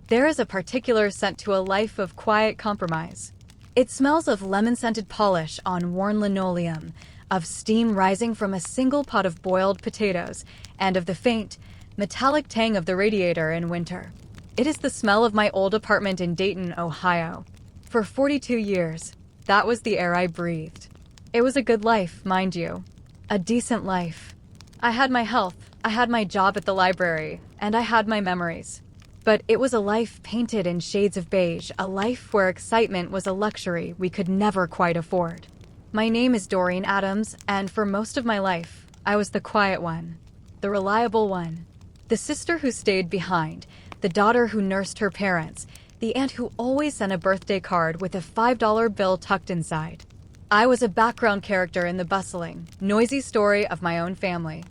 There is a particular scent to a life of quiet compromise. It smells of lemon-scented polish on worn linoleum, of steam rising from a single pot of boiled potatoes, and of the faint, metallic tang of the radiator in winter. It is the smell of my old apartment in Dayton, Ohio. For 42 years, that was the air I breathed. It was a good life, mind you. A decent life. I had my health, I had my job at the library, and I had my memories. But it was a life painted in shades of beige, a life where excitement was a luxury we could never quite afford. My name is Doreen Adams, and for most of my life, I was the quiet one, the reliable one, the sister who stayed behind, the daughter who nursed her parents, the aunt who always sent a birthday card with a $5 bill tucked inside. I was a background character in the bustling, noisy story of my own family.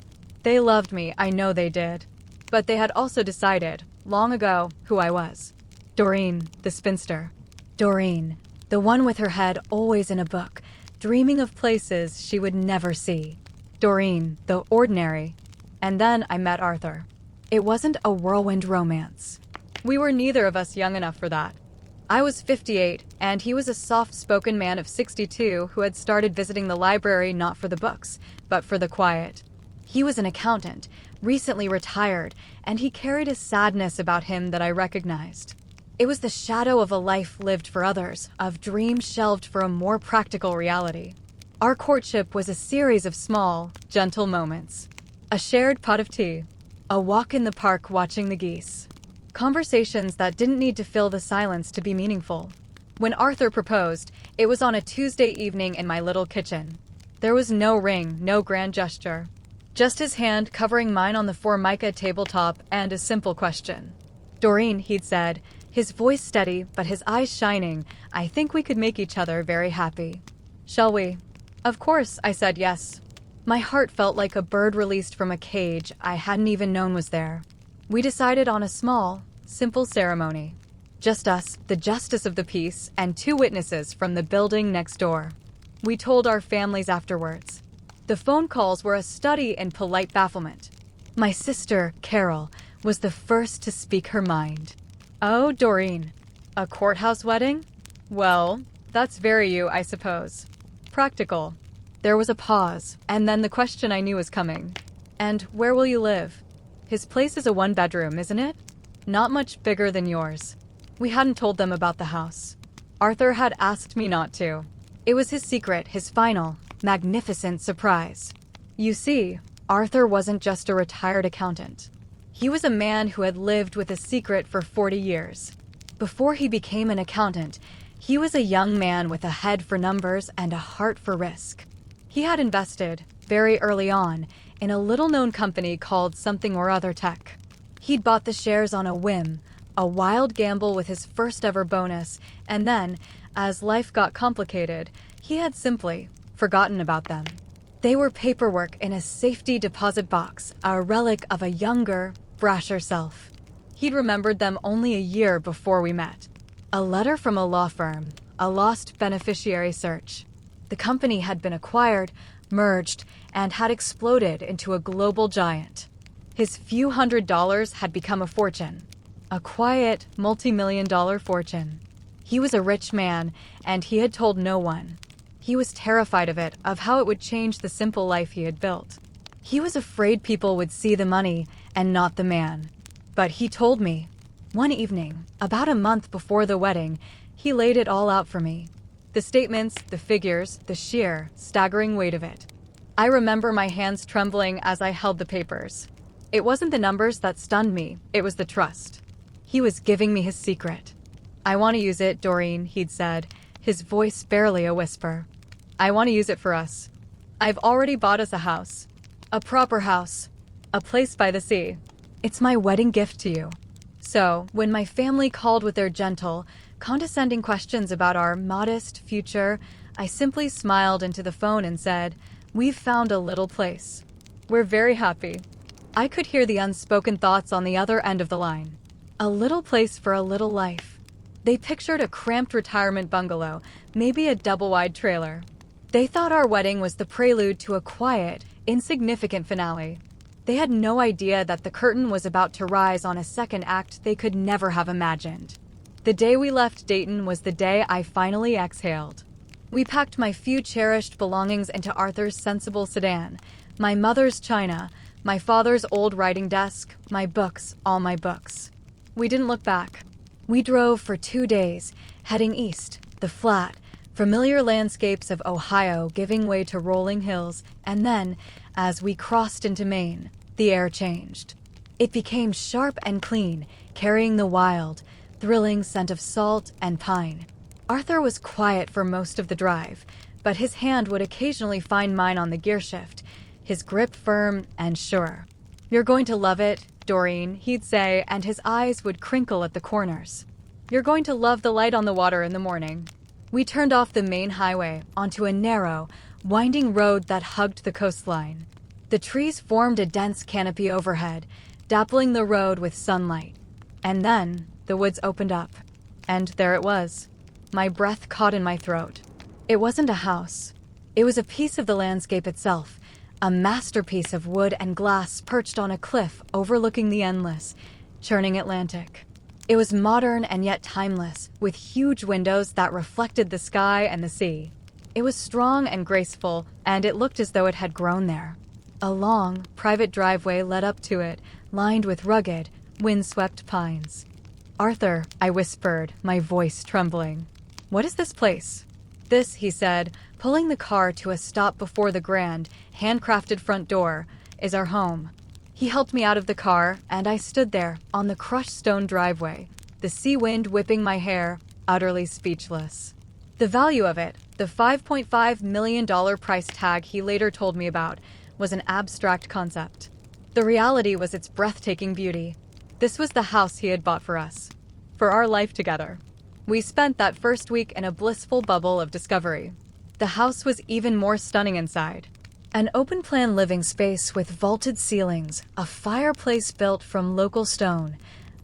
They loved me, I know they did. But they had also decided, long ago, who I was. Doreen, the spinster. Doreen, the one with her head always in a book, dreaming of places she would never see. Doreen, the ordinary. And then I met Arthur. It wasn't a whirlwind romance. We were neither of us young enough for that. I was 58, and he was a soft-spoken man of 62 who had started visiting the library not for the books, but for the quiet. He was an accountant, recently retired, and he carried a sadness about him that I recognized. It was the shadow of a life lived for others, of dreams shelved for a more practical reality. Our courtship was a series of small, gentle moments. A shared pot of tea. A walk in the park watching the geese. Conversations that didn't need to fill the silence to be meaningful. When Arthur proposed, it was on a Tuesday evening in my little kitchen. There was no ring, no grand gesture. Just his hand covering mine on the Formica tabletop and a simple question. Doreen, he'd said, his voice steady but his eyes shining, I think we could make each other very happy. Shall we? Of course, I said yes. My heart felt like a bird released from a cage I hadn't even known was there. We decided on a small, simple ceremony. Just us, the justice of the peace, and 2 witnesses from the building next door. We told our families afterwards. The phone calls were a study in polite bafflement. My sister, Carol, was the first to speak her mind. Oh, Doreen, a courthouse wedding? Well, that's very you, I suppose. Practical. There was a pause, and then the question I knew was coming. And where will you live? His place is a 1-bedroom, isn't it? Not much bigger than yours. We hadn't told them about the house. Arthur had asked me not to. It was his secret, his final, magnificent surprise. You see, Arthur wasn't just a retired accountant. He was a man who had lived with a secret for 40 years. Before he became an accountant, he was a young man with a head for numbers and a heart for risk. He had invested, very early on, in a little-known company called Something or Other Tech. He'd bought the shares on a whim, a wild gamble with his first-ever bonus, and then, as life got complicated, he had simply forgotten about them. They were paperwork in a safety deposit box, a relic of a younger, brasher self. He'd remembered them only a year before we met. A letter from a law firm, a lost beneficiary search. The company had been acquired, merged, and had exploded into a global giant. His few $100s had become a fortune. A quiet, multi-million-dollar fortune. He was a rich man, and he had told no one. He was terrified of it, of how it would change the simple life he had built. He was afraid people would see the money and not the man. But he told me. One evening, about a month before the wedding, he laid it all out for me. The statements, the figures, the sheer, staggering weight of it. I remember my hands trembling as I held the papers. It wasn't the numbers that stunned me, it was the trust. He was giving me his secret. I want to use it, Doreen, he'd said, his voice barely a whisper. I want to use it for us. I've already bought us a house. A proper house. A place by the sea. It's my wedding gift to you. So, when my family called with their gentle, condescending questions about our modest future, I simply smiled into the phone and said, "We've found a little place. We're very happy." I could hear the unspoken thoughts on the other end of the line. A little place for a little life. They pictured a cramped retirement bungalow, maybe a double-wide trailer. They thought our wedding was the prelude to a quiet, insignificant finale. They had no idea that the curtain was about to rise on a second act they could never have imagined. The day we left Dayton was the day I finally exhaled. We packed my few cherished belongings into Arthur's sensible sedan, my mother's china, my father's old writing desk, my books, all my books. We didn't look back. We drove for 2 days, heading east, the flat, familiar landscapes of Ohio giving way to rolling hills, and then, as we crossed into Maine, the air changed. It became sharp and clean, carrying the wild, thrilling scent of salt and pine. Arthur was quiet for most of the drive, but his hand would occasionally find mine on the gear shift, his grip firm and sure. "You're going to love it, Doreen," he'd say, and his eyes would crinkle at the corners. "You're going to love the light on the water in the morning." We turned off the main highway onto a narrow, winding road that hugged the coastline. The trees formed a dense canopy overhead, dappling the road with sunlight. And then the woods opened up, and there it was. My breath caught in my throat. It wasn't a house. It was a piece of the landscape itself, a masterpiece of wood and glass perched on a cliff overlooking the endless, churning Atlantic. It was modern and yet timeless, with huge windows that reflected the sky and the sea. It was strong and graceful, and it looked as though it had grown there. A long, private driveway led up to it, lined with rugged, windswept pines. "Arthur," I whispered, my voice trembling. "What is this place?" "This," he said, pulling the car to a stop before the grand, handcrafted front door, "is our home." He helped me out of the car, and I stood there on the crushed stone driveway, the sea wind whipping my hair, utterly speechless. The value of it, the $5.5 million price tag he later told me about, was an abstract concept. The reality was its breathtaking beauty. This was the house he had bought for us, for our life together. We spent that first week in a blissful bubble of discovery. The house was even more stunning inside. An open-plan living space with vaulted ceilings, a fireplace built from local stone,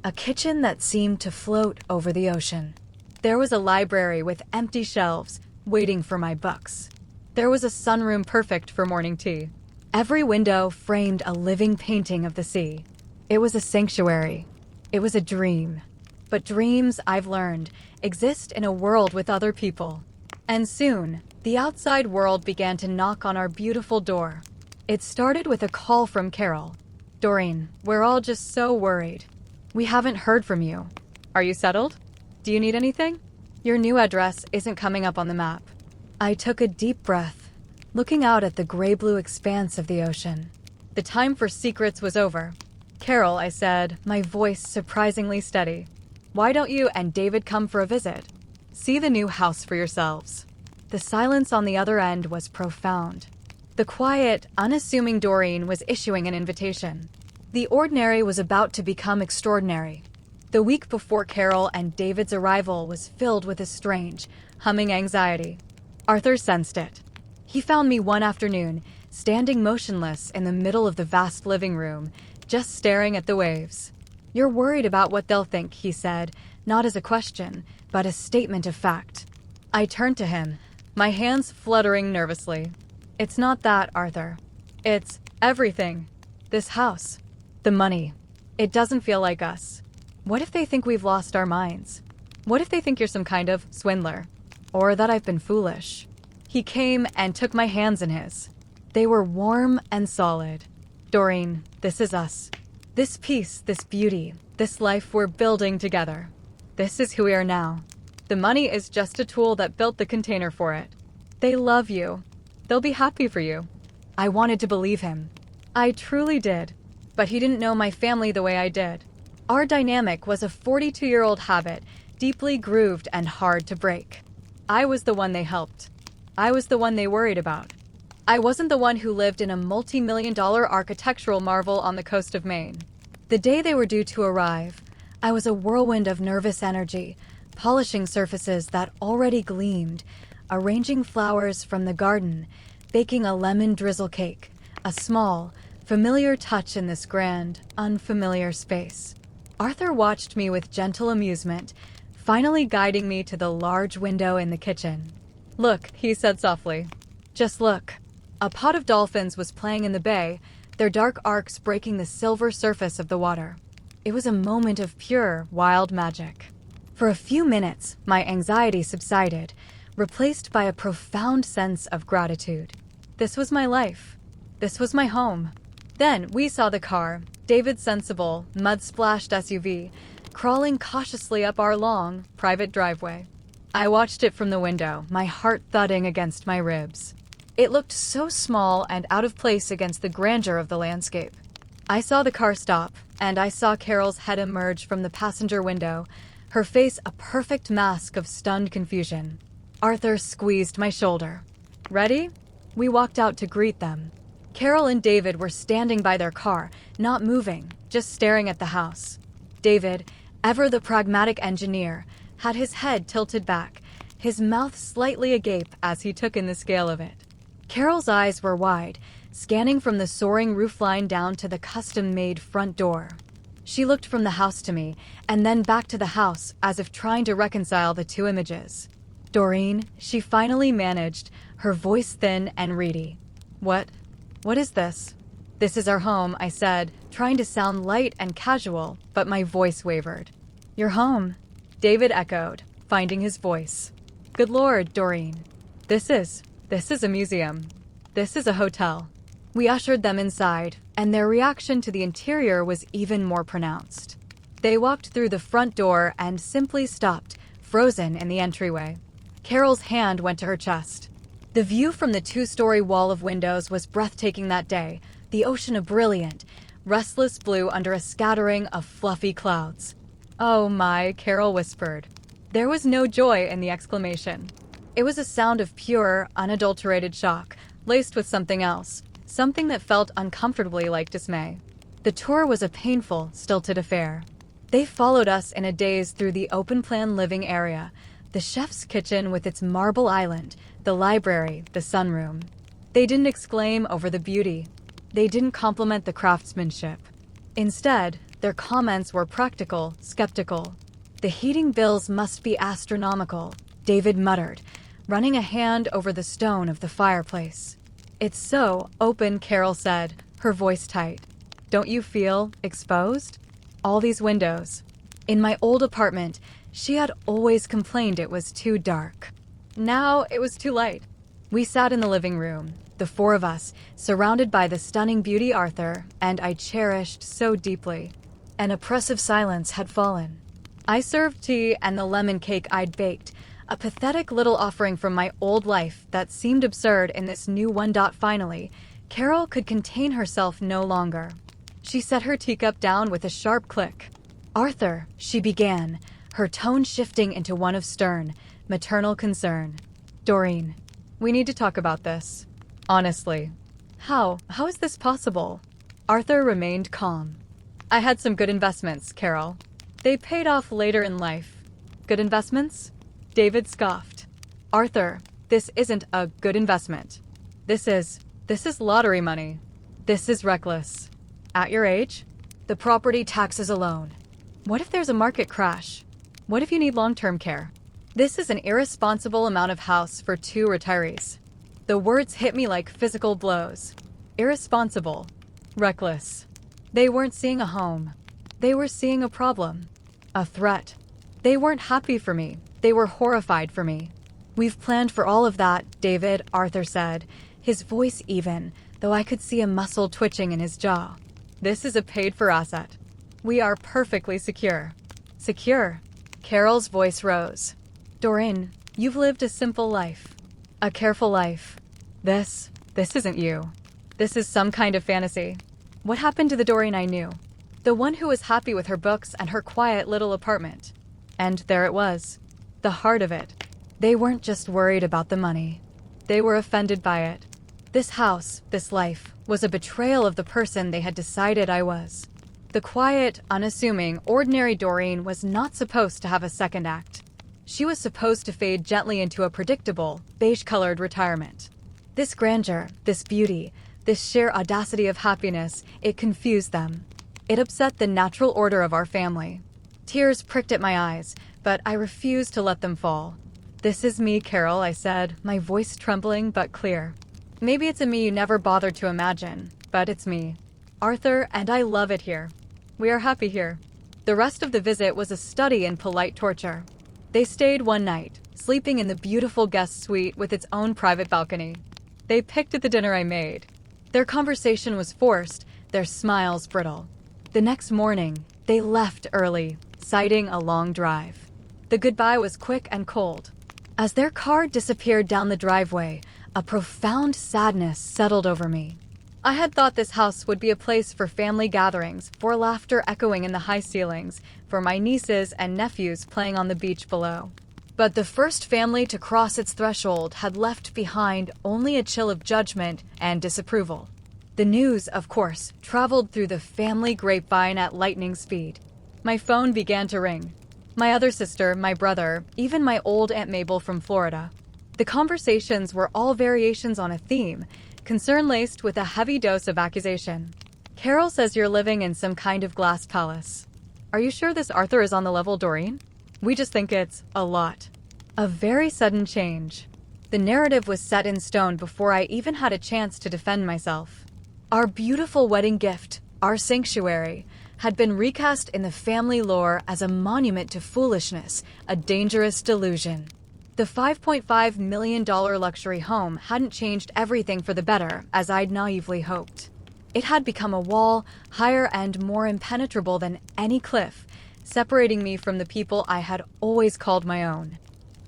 a kitchen that seemed to float over the ocean. There was a library with empty shelves, waiting for my books. There was a sunroom perfect for morning tea. Every window framed a living painting of the sea. It was a sanctuary. It was a dream. But dreams, I've learned, exist in a world with other people. And soon, the outside world began to knock on our beautiful door. It started with a call from Carol. "Doreen, we're all just so worried. We haven't heard from you. Are you settled? Do you need anything? Your new address isn't coming up on the map." I took a deep breath, looking out at the gray-blue expanse of the ocean. The time for secrets was over. "Carol," I said, my voice surprisingly steady, "why don't you and David come for a visit? See the new house for yourselves." The silence on the other end was profound. The quiet, unassuming Doreen was issuing an invitation. The ordinary was about to become extraordinary. The week before Carol and David's arrival was filled with a strange, humming anxiety. Arthur sensed it. He found me one afternoon, standing motionless in the middle of the vast living room, just staring at the waves. "You're worried about what they'll think," he said, not as a question, but a statement of fact. I turned to him, my hands fluttering nervously. "It's not that, Arthur. It's everything. This house. The money. It doesn't feel like us. What if they think we've lost our minds? What if they think you're some kind of swindler? Or that I've been foolish?" He came and took my hands in his. They were warm and solid. "Doreen, this is us. This peace, this beauty, this life we're building together. This is who we are now. The money is just a tool that built the container for it. They love you. They'll be happy for you." I wanted to believe him. I truly did. But he didn't know my family the way I did. Our dynamic was a 42-year-old habit, deeply grooved and hard to break. I was the one they helped. I was the one they worried about. I wasn't the one who lived in a multi-million-dollar architectural marvel on the coast of Maine. The day they were due to arrive, I was a whirlwind of nervous energy, polishing surfaces that already gleamed, arranging flowers from the garden, baking a lemon drizzle cake, a small, familiar touch in this grand, unfamiliar space. Arthur watched me with gentle amusement, finally guiding me to the large window in the kitchen. "Look," he said softly. "Just look." A pod of dolphins was playing in the bay, their dark arcs breaking the silver surface of the water. It was a moment of pure, wild magic. For a few minutes, my anxiety subsided, replaced by a profound sense of gratitude. This was my life. This was my home. Then we saw the car, David's sensible, mud-splashed SUV, crawling cautiously up our long, private driveway. I watched it from the window, my heart thudding against my ribs. It looked so small and out of place against the grandeur of the landscape. I saw the car stop, and I saw Carol's head emerge from the passenger window, her face a perfect mask of stunned confusion. Arthur squeezed my shoulder. Ready? We walked out to greet them. Carol and David were standing by their car, not moving, just staring at the house. David, ever the pragmatic engineer, had his head tilted back, his mouth slightly agape as he took in the scale of it. Carol's eyes were wide, scanning from the soaring roofline down to the custom-made front door. She looked from the house to me, and then back to the house as if trying to reconcile the two images. Doreen, she finally managed, her voice thin and reedy. What is this? This is our home, I said, trying to sound light and casual, but my voice wavered. Your home, David echoed, finding his voice. Good Lord, Doreen. This is a museum. This is a hotel. We ushered them inside, and their reaction to the interior was even more pronounced. They walked through the front door and simply stopped, frozen in the entryway. Carol's hand went to her chest. The view from the two-story wall of windows was breathtaking that day, the ocean a brilliant, restless blue under a scattering of fluffy clouds. Oh my, Carol whispered. There was no joy in the exclamation. It was a sound of pure, unadulterated shock, laced with something else, something that felt uncomfortably like dismay. The tour was a painful, stilted affair. They followed us in a daze through the open-plan living area, the chef's kitchen with its marble island, the library, the sunroom. They didn't exclaim over the beauty. They didn't compliment the craftsmanship. Instead, their comments were practical, skeptical. The heating bills must be astronomical, David muttered, running a hand over the stone of the fireplace. It's so open, Carol said, her voice tight. Don't you feel exposed? All these windows. In my old apartment, she had always complained it was too dark. Now it was too light. We sat in the living room, the four of us, surrounded by the stunning beauty Arthur, and I cherished so deeply. An oppressive silence had fallen. I served tea and the lemon cake I'd baked, a pathetic little offering from my old life that seemed absurd in this new one. Finally, Carol could contain herself no longer. She set her teacup down with a sharp click. Arthur, she began, her tone shifting into one of stern, maternal concern. Doreen, we need to talk about this. Honestly. How is this possible? Arthur remained calm. I had some good investments, Carol. They paid off later in life. Good investments? David scoffed. Arthur, this isn't a good investment. This is lottery money. This is reckless. At your age? The property taxes alone. What if there's a market crash? What if you need long-term care? This is an irresponsible amount of house for 2 retirees. The words hit me like physical blows. Irresponsible. Reckless. They weren't seeing a home. They were seeing a problem. A threat. They weren't happy for me. They were horrified for me. We've planned for all of that, David, Arthur said, his voice even, though I could see a muscle twitching in his jaw. This is a paid-for asset. We are perfectly secure. Secure. Carol's voice rose. Doreen, you've lived a simple life. A careful life. This isn't you. This is some kind of fantasy. What happened to the Doreen I knew? The one who was happy with her books and her quiet little apartment. And there it was. The heart of it. They weren't just worried about the money. They were offended by it. This house, this life, was a betrayal of the person they had decided I was. The quiet, unassuming, ordinary Doreen was not supposed to have a second act. She was supposed to fade gently into a predictable, beige-colored retirement. This grandeur, this beauty, this sheer audacity of happiness, it confused them. It upset the natural order of our family. Tears pricked at my eyes, but I refused to let them fall. This is me, Carol, I said, my voice trembling but clear. Maybe it's a me you never bothered to imagine, but it's me. Arthur and I love it here. We are happy here. The rest of the visit was a study in polite torture. They stayed one night, sleeping in the beautiful guest suite with its own private balcony. They picked at the dinner I made. Their conversation was forced, their smiles brittle. The next morning, they left early, citing a long drive. The goodbye was quick and cold. As their car disappeared down the driveway, a profound sadness settled over me. I had thought this house would be a place for family gatherings, for laughter echoing in the high ceilings, for my nieces and nephews playing on the beach below. But the first family to cross its threshold had left behind only a chill of judgment and disapproval. The news, of course, traveled through the family grapevine at lightning speed. My phone began to ring. My other sister, my brother, even my old Aunt Mabel from Florida. The conversations were all variations on a theme, concern laced with a heavy dose of accusation. Carol says you're living in some kind of glass palace. Are you sure this Arthur is on the level, Doreen? We just think it's a lot. A very sudden change. The narrative was set in stone before I even had a chance to defend myself. Our beautiful wedding gift, our sanctuary, had been recast in the family lore as a monument to foolishness, a dangerous delusion. The $5.5 million luxury home hadn't changed everything for the better, as I'd naively hoped. It had become a wall higher and more impenetrable than any cliff, separating me from the people I had always called my own.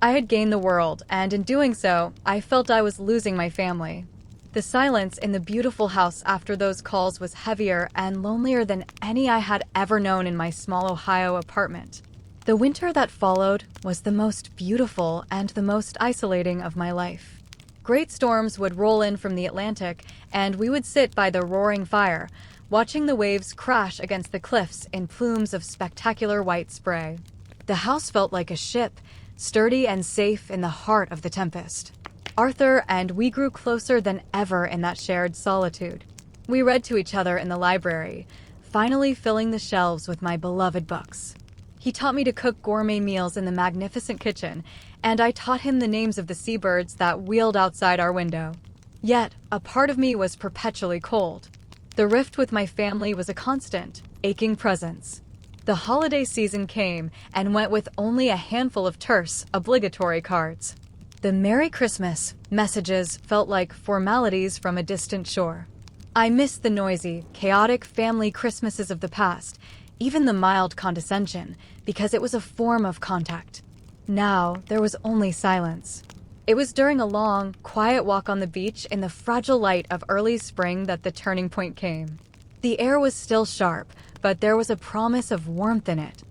I had gained the world, and in doing so, I felt I was losing my family. The silence in the beautiful house after those calls was heavier and lonelier than any I had ever known in my small Ohio apartment. The winter that followed was the most beautiful and the most isolating of my life. Great storms would roll in from the Atlantic, and we would sit by the roaring fire, watching the waves crash against the cliffs in plumes of spectacular white spray. The house felt like a ship, sturdy and safe in the heart of the tempest. Arthur and we grew closer than ever in that shared solitude. We read to each other in the library, finally filling the shelves with my beloved books. He taught me to cook gourmet meals in the magnificent kitchen, and I taught him the names of the seabirds that wheeled outside our window. Yet, a part of me was perpetually cold. The rift with my family was a constant, aching presence. The holiday season came and went with only a handful of terse, obligatory cards. The Merry Christmas messages felt like formalities from a distant shore. I missed the noisy, chaotic family Christmases of the past, even the mild condescension, because it was a form of contact. Now, there was only silence. It was during a long, quiet walk on the beach in the fragile light of early spring that the turning point came. The air was still sharp, but there was a promise of warmth in it.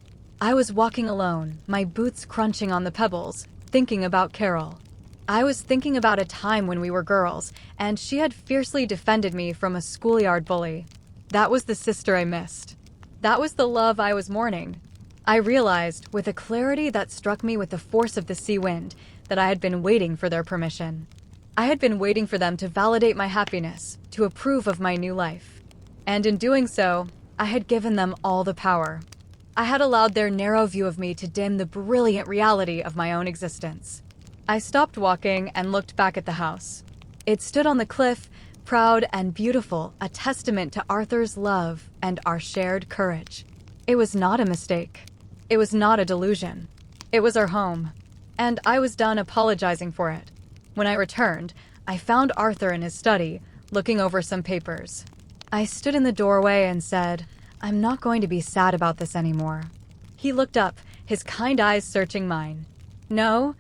I was walking alone, my boots crunching on the pebbles, thinking about Carol. I was thinking about a time when we were girls, and she had fiercely defended me from a schoolyard bully. That was the sister I missed. That was the love I was mourning. I realized, with a clarity that struck me with the force of the sea wind, that I had been waiting for their permission. I had been waiting for them to validate my happiness, to approve of my new life. And in doing so, I had given them all the power. I had allowed their narrow view of me to dim the brilliant reality of my own existence. I stopped walking and looked back at the house. It stood on the cliff, proud and beautiful, a testament to Arthur's love and our shared courage. It was not a mistake. It was not a delusion. It was our home. And I was done apologizing for it. When I returned, I found Arthur in his study, looking over some papers. I stood in the doorway and said, "I'm not going to be sad about this anymore." He looked up, his kind eyes searching mine. No,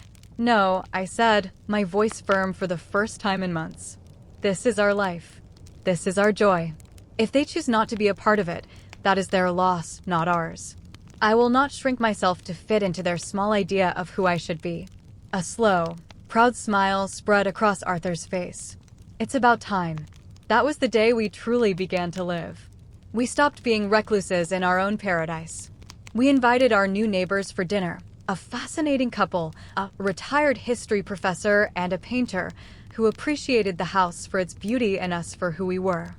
I said, my voice firm for the first time in months. This is our life. This is our joy. If they choose not to be a part of it, that is their loss, not ours. I will not shrink myself to fit into their small idea of who I should be. A slow, proud smile spread across Arthur's face. It's about time. That was the day we truly began to live. We stopped being recluses in our own paradise. We invited our new neighbors for dinner, a fascinating couple, a retired history professor and a painter who appreciated the house for its beauty and us for who we were.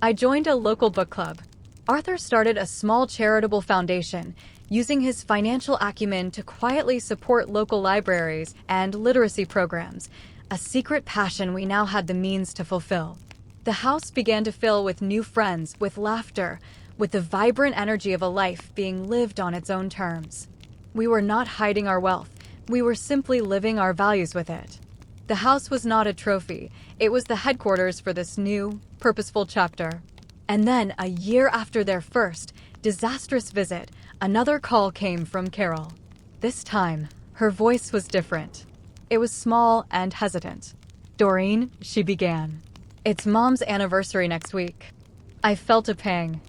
I joined a local book club. Arthur started a small charitable foundation, using his financial acumen to quietly support local libraries and literacy programs, a secret passion we now had the means to fulfill. The house began to fill with new friends, with laughter, with the vibrant energy of a life being lived on its own terms. We were not hiding our wealth, we were simply living our values with it. The house was not a trophy, it was the headquarters for this new, purposeful chapter. And then, a year after their first, disastrous visit, another call came from Carol. This time, her voice was different. It was small and hesitant. "Doreen," she began. "It's Mom's anniversary next week." I felt a pang.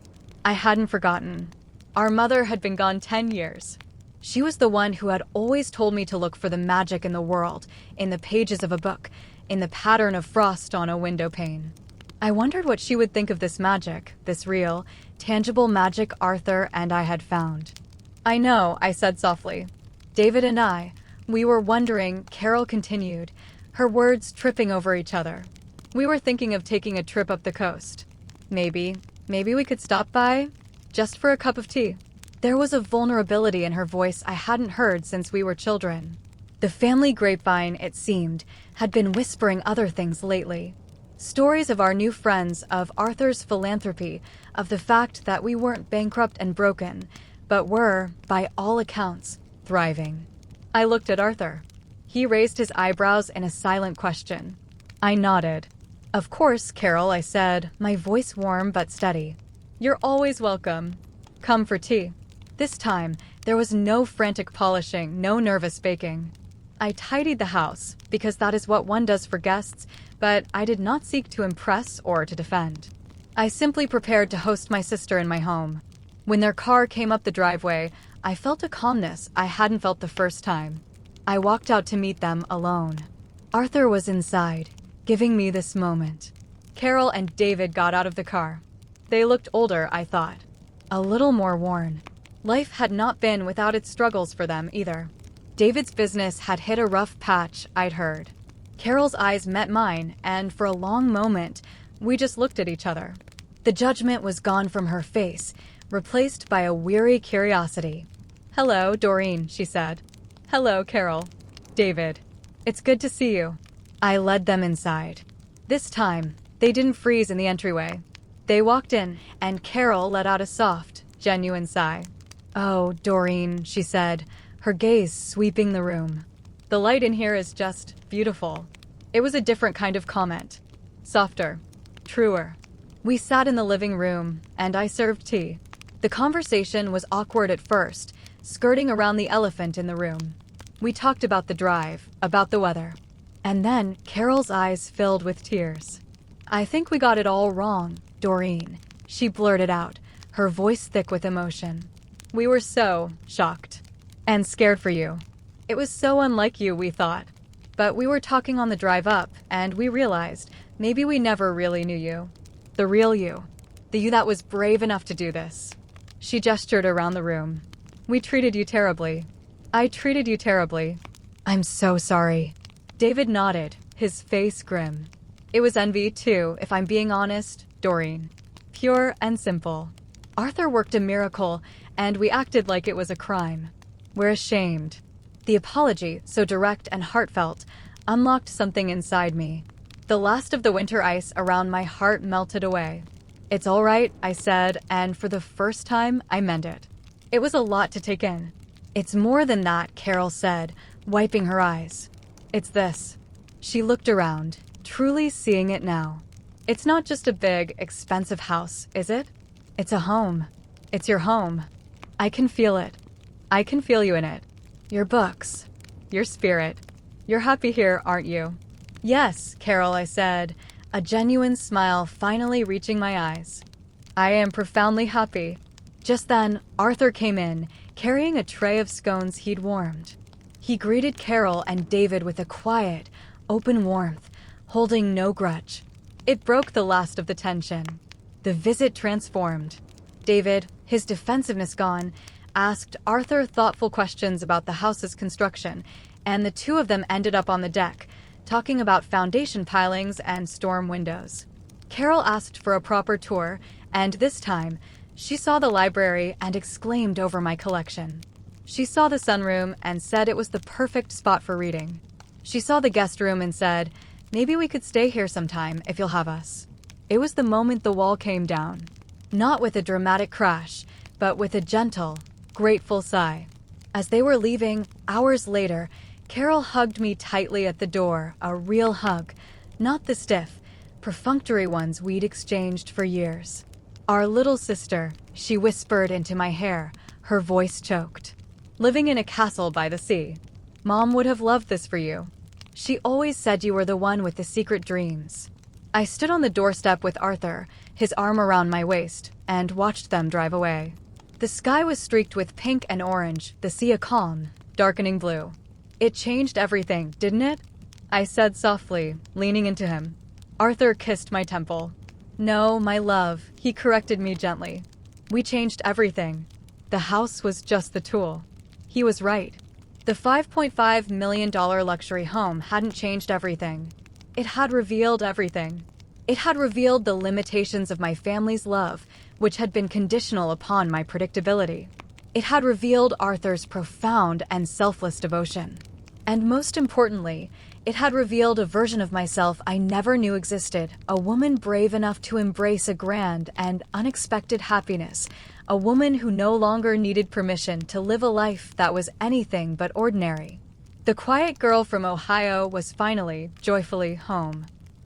I hadn't forgotten. Our mother had been gone 10 years. She was the one who had always told me to look for the magic in the world, in the pages of a book, in the pattern of frost on a window pane. I wondered what she would think of this magic, this real, tangible magic Arthur and I had found. "I know," I said softly. "David and I, we were wondering," Carol continued, her words tripping over each other. "We were thinking of taking a trip up the coast. Maybe we could stop by, just for a cup of tea." There was a vulnerability in her voice I hadn't heard since we were children. The family grapevine, it seemed, had been whispering other things lately. Stories of our new friends, of Arthur's philanthropy, of the fact that we weren't bankrupt and broken, but were, by all accounts, thriving. I looked at Arthur. He raised his eyebrows in a silent question. I nodded. "Of course, Carol," I said, my voice warm but steady. "You're always welcome. Come for tea." This time, there was no frantic polishing, no nervous baking. I tidied the house, because that is what one does for guests, but I did not seek to impress or to defend. I simply prepared to host my sister in my home. When their car came up the driveway, I felt a calmness I hadn't felt the first time. I walked out to meet them alone. Arthur was inside, giving me this moment. Carol and David got out of the car. They looked older, I thought. A little more worn. Life had not been without its struggles for them either. David's business had hit a rough patch, I'd heard. Carol's eyes met mine, and for a long moment, we just looked at each other. The judgment was gone from her face, replaced by a weary curiosity. "Hello, Doreen," she said. "Hello, Carol." "David. It's good to see you." I led them inside. This time, they didn't freeze in the entryway. They walked in, and Carol let out a soft, genuine sigh. "Oh, Doreen," she said, her gaze sweeping the room. "The light in here is just beautiful." It was a different kind of comment. Softer. Truer. We sat in the living room, and I served tea. The conversation was awkward at first, skirting around the elephant in the room. We talked about the drive, about the weather. And then Carol's eyes filled with tears. "I think we got it all wrong, Doreen," she blurted out, her voice thick with emotion. "We were so shocked. And scared for you. It was so unlike you, we thought. But we were talking on the drive up, and we realized maybe we never really knew you. The real you. The you that was brave enough to do this." She gestured around the room. "We treated you terribly. I treated you terribly." "I'm so sorry." David nodded, his face grim. "It was envy, too, if I'm being honest, Doreen. Pure and simple. Arthur worked a miracle, and we acted like it was a crime. We're ashamed." The apology, so direct and heartfelt, unlocked something inside me. The last of the winter ice around my heart melted away. "It's all right," I said, and for the first time, I meant it. It was a lot to take in. "It's more than that," Carol said, wiping her eyes. "It's this." She looked around, truly seeing it now. "It's not just a big, expensive house, is it? It's a home. It's your home. I can feel it. I can feel you in it. Your books. Your spirit. You're happy here, aren't you?" "Yes, Carol," I said, a genuine smile finally reaching my eyes. "I am profoundly happy." Just then, Arthur came in, carrying a tray of scones he'd warmed. He greeted Carol and David with a quiet, open warmth, holding no grudge. It broke the last of the tension. The visit transformed. David, his defensiveness gone, asked Arthur thoughtful questions about the house's construction, and the two of them ended up on the deck, talking about foundation pilings and storm windows. Carol asked for a proper tour, and this time, she saw the library and exclaimed over my collection. She saw the sunroom and said it was the perfect spot for reading. She saw the guest room and said, "Maybe we could stay here sometime if you'll have us." It was the moment the wall came down. Not with a dramatic crash, but with a gentle, grateful sigh. As they were leaving, hours later, Carol hugged me tightly at the door, a real hug, not the stiff, perfunctory ones we'd exchanged for years. "Our little sister," she whispered into my hair, her voice choked. "Living in a castle by the sea. Mom would have loved this for you. She always said you were the one with the secret dreams." I stood on the doorstep with Arthur, his arm around my waist, and watched them drive away. The sky was streaked with pink and orange, the sea a calm, darkening blue. "It changed everything, didn't it?" I said softly, leaning into him. Arthur kissed my temple. "No, my love," he corrected me gently. "We changed everything. The house was just the tool." He was right. The $5.5 million luxury home hadn't changed everything. It had revealed everything. It had revealed the limitations of my family's love, which had been conditional upon my predictability. It had revealed Arthur's profound and selfless devotion. And most importantly, it had revealed a version of myself I never knew existed, a woman brave enough to embrace a grand and unexpected happiness, a woman who no longer needed permission to live a life that was anything but ordinary. The quiet girl from Ohio was finally, joyfully home.